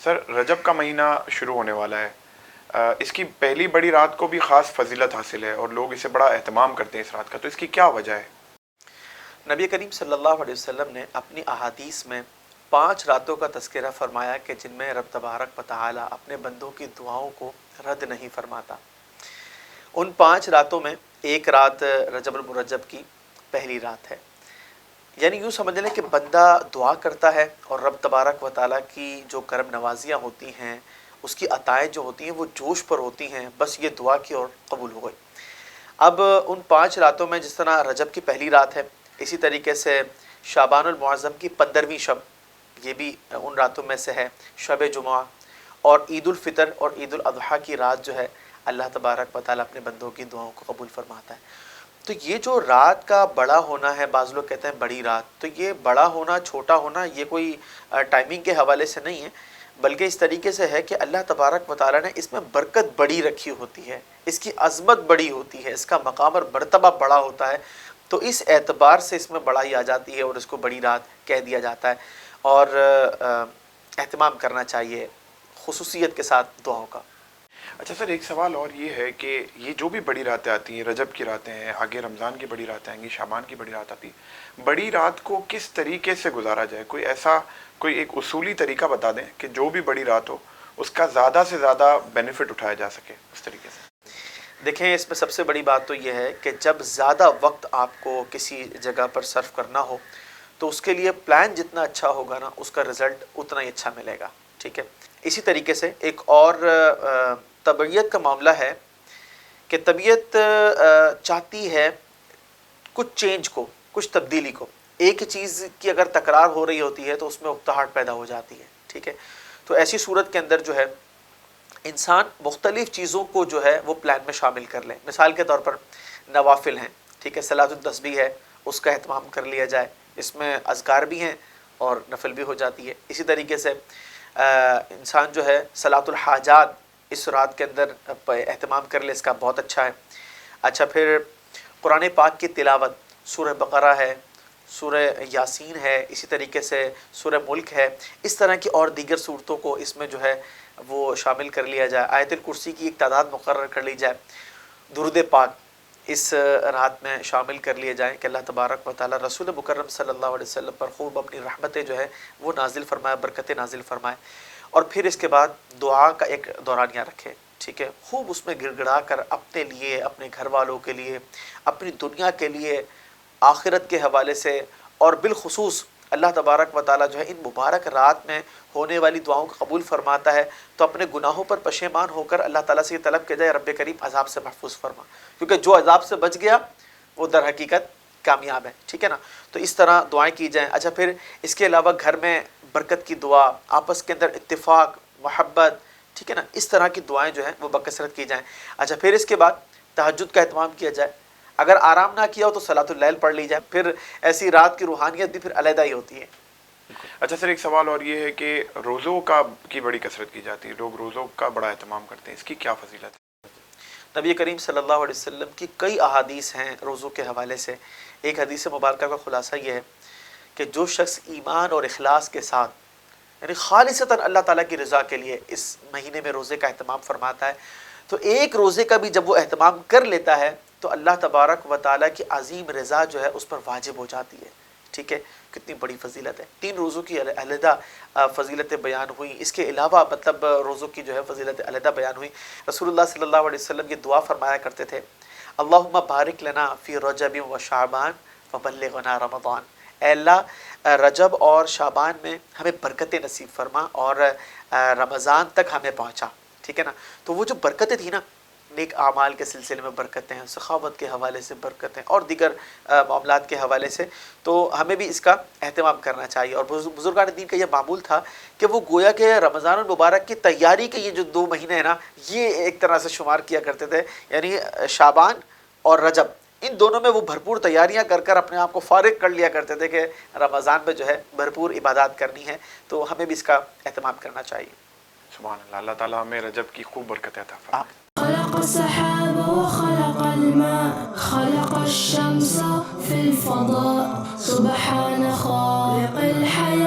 سر رجب کا مہینہ شروع ہونے والا ہے، اس کی پہلی بڑی رات کو بھی خاص فضیلت حاصل ہے اور لوگ اسے بڑا اہتمام کرتے ہیں اس رات کا، تو اس کی کیا وجہ ہے؟ نبی کریم صلی اللہ علیہ وسلم نے اپنی احادیث میں 5 راتوں کا تذکرہ فرمایا کہ جن میں رب تبارک و تعالی اپنے بندوں کی دعاؤں کو رد نہیں فرماتا۔ ان 5 راتوں میں ایک رات رجب المرجب کی پہلی رات ہے، یعنی یوں سمجھ لیں کہ بندہ دعا کرتا ہے اور رب تبارک و تعالیٰ کی جو کرم نوازیاں ہوتی ہیں، اس کی عطائیں جو ہوتی ہیں وہ جوش پر ہوتی ہیں، بس یہ دعا کی اور قبول ہو گئی۔ اب ان 5 راتوں میں جس طرح رجب کی پہلی رات ہے، اسی طریقے سے شعبان المعظم کی 15ویں شب یہ بھی ان راتوں میں سے ہے، شب جمعہ اور عید الفطر اور عید الاضحیٰ کی رات جو ہے اللہ تبارک و تعالیٰ اپنے بندوں کی دعاؤں کو قبول فرماتا ہے۔ تو یہ جو رات کا بڑا ہونا ہے، بعض لوگ کہتے ہیں بڑی رات، تو یہ بڑا ہونا چھوٹا ہونا یہ کوئی ٹائمنگ کے حوالے سے نہیں ہے، بلکہ اس طریقے سے ہے کہ اللہ تبارک و تعالیٰ نے اس میں برکت بڑی رکھی ہوتی ہے، اس کی عظمت بڑی ہوتی ہے، اس کا مقام اور مرتبہ بڑا ہوتا ہے، تو اس اعتبار سے اس میں بڑائی آ جاتی ہے اور اس کو بڑی رات کہہ دیا جاتا ہے، اور اہتمام کرنا چاہیے خصوصیت کے ساتھ دعاؤں کا۔ اچھا سر، ایک سوال اور یہ ہے کہ یہ جو بھی بڑی راتیں آتی ہیں، رجب کی راتیں ہیں، آگے رمضان کی بڑی راتیں آئیں گی، شعبان کی بڑی رات آتی ہے، بڑی رات کو کس طریقے سے گزارا جائے؟ کوئی ایک اصولی طریقہ بتا دیں کہ جو بھی بڑی رات ہو اس کا زیادہ سے زیادہ بینیفٹ اٹھایا جا سکے اس طریقے سے۔ دیکھیں، اس میں سب سے بڑی بات تو یہ ہے کہ جب زیادہ وقت آپ کو کسی جگہ پر صرف کرنا ہو تو اس کے لیے پلان جتنا اچھا ہوگا نا، اس کا رزلٹ اتنا ہی اچھا ملے گا، ٹھیک ہے؟ اسی طریقے سے ایک اور طبیعت کا معاملہ ہے کہ طبیعت چاہتی ہے کچھ چینج کو، کچھ تبدیلی کو۔ ایک چیز کی اگر تکرار ہو رہی ہوتی ہے تو اس میں اکتاہٹ پیدا ہو جاتی ہے، ٹھیک ہے؟ تو ایسی صورت کے اندر جو ہے انسان مختلف چیزوں کو جو ہے وہ پلان میں شامل کر لیں۔ مثال کے طور پر نوافل ہیں، ٹھیک ہے، صلاۃ التسبیح ہے، اس کا اہتمام کر لیا جائے، اس میں اذکار بھی ہیں اور نفل بھی ہو جاتی ہے۔ اسی طریقے سے انسان جو ہے صلاۃ الحاجات اس رات کے اندر اہتمام کر لے، اس کا بہت اچھا ہے۔ اچھا، پھر قرآن پاک کی تلاوت، سورہ بقرہ ہے، سورہ یاسین ہے، اسی طریقے سے سورہ ملک ہے، اس طرح کی اور دیگر صورتوں کو اس میں جو ہے وہ شامل کر لیا جائے۔ آیت الکرسی کی ایک تعداد مقرر کر لی جائے، درود پاک اس رات میں شامل کر لیے جائیں کہ اللہ تبارک و تعالیٰ رسول مکرم صلی اللہ علیہ وسلم پر خوب اپنی رحمتیں جو ہے وہ نازل فرمائے، برکتیں نازل فرمائے، اور پھر اس کے بعد دعا کا ایک دورانیہ رکھے، ٹھیک ہے؟ خوب اس میں گڑ گڑا کر اپنے لیے، اپنے گھر والوں کے لیے، اپنی دنیا کے لیے، آخرت کے حوالے سے، اور بالخصوص اللہ تبارک و تعالیٰ جو ہے ان مبارک رات میں ہونے والی دعاؤں کو قبول فرماتا ہے، تو اپنے گناہوں پر پشیمان ہو کر اللہ تعالیٰ سے یہ طلب کیا جائے، رب کریم عذاب سے محفوظ فرما، کیونکہ جو عذاب سے بچ گیا وہ در حقیقت کامیاب ہے، ٹھیک ہے نا؟ تو اس طرح دعائیں کی جائیں۔ اچھا، پھر اس کے علاوہ گھر میں برکت کی دعا، آپس کے اندر اتفاق، محبت، ٹھیک ہے نا، اس طرح کی دعائیں جو ہیں وہ بکثرت کی جائیں۔ اچھا، پھر اس کے بعد تہجد کا اہتمام کیا جائے، اگر آرام نہ کیا ہو تو صلاۃ اللیل پڑھ لی جائے، پھر ایسی رات کی روحانیت بھی پھر علیحدہ ہی ہوتی ہے۔ اچھا سر، ایک سوال اور یہ ہے کہ روزوں کی بڑی کثرت کی جاتی ہے، لوگ روزوں کا بڑا اہتمام کرتے ہیں، اس کی کیا فضیلت ہے؟ نبی کریم صلی اللہ علیہ وسلم کی کئی احادیث ہیں روزوں کے حوالے سے۔ ایک حدیث مبارکہ کا خلاصہ یہ ہے کہ جو شخص ایمان اور اخلاص کے ساتھ، یعنی خالصتاً اللہ تعالیٰ کی رضا کے لیے اس مہینے میں روزے کا اہتمام فرماتا ہے، تو ایک روزے کا بھی جب وہ اہتمام کر لیتا ہے تو اللہ تبارک و تعالیٰ کی عظیم رضا جو ہے اس پر واجب ہو جاتی ہے، ٹھیک ہے؟ کتنی بڑی فضیلت ہے۔ 3 روزوں کی علیحدہ فضیلتیں بیان ہوئیں، اس کے علاوہ مطلب روزوں کی جو ہے فضیلتیں علیحدہ بیان ہوئیں۔ رسول اللہ صلی اللہ علیہ وسلم یہ دعا فرمایا کرتے تھے، اللہم بارک لنا فی رجب و شعبان وبلغنا رمضان، اے اللہ رجب اور شعبان میں ہمیں برکتیں نصیب فرما اور رمضان تک ہمیں پہنچا، ٹھیک ہے نا؟ تو وہ جو برکتیں تھیں نا، نیک اعمال کے سلسلے میں برکتیں ہیں، سخاوت کے حوالے سے برکتیں، اور دیگر معاملات کے حوالے سے، تو ہمیں بھی اس کا اہتمام کرنا چاہیے۔ اور بزرگان دین کا یہ معمول تھا کہ وہ گویا کہ رمضان المبارک کی تیاری کے یہ جو 2 مہینے ہیں نا، یہ ایک طرح سے شمار کیا کرتے تھے، یعنی شعبان اور رجب، ان دونوں میں وہ بھرپور تیاریاں کر کر اپنے آپ کو فارغ کر لیا کرتے تھے کہ رمضان میں جو ہے بھرپور عبادات کرنی ہے، تو ہمیں بھی اس کا اہتمام کرنا چاہیے۔ سبحان اللہ، اللہ تعالیٰ ہمیں رجب کی خوب برکتیں عطا فرمائے۔ خلق السحاب وخلق الماء خلق الشمس في الفضاء سبحان خالق الحياة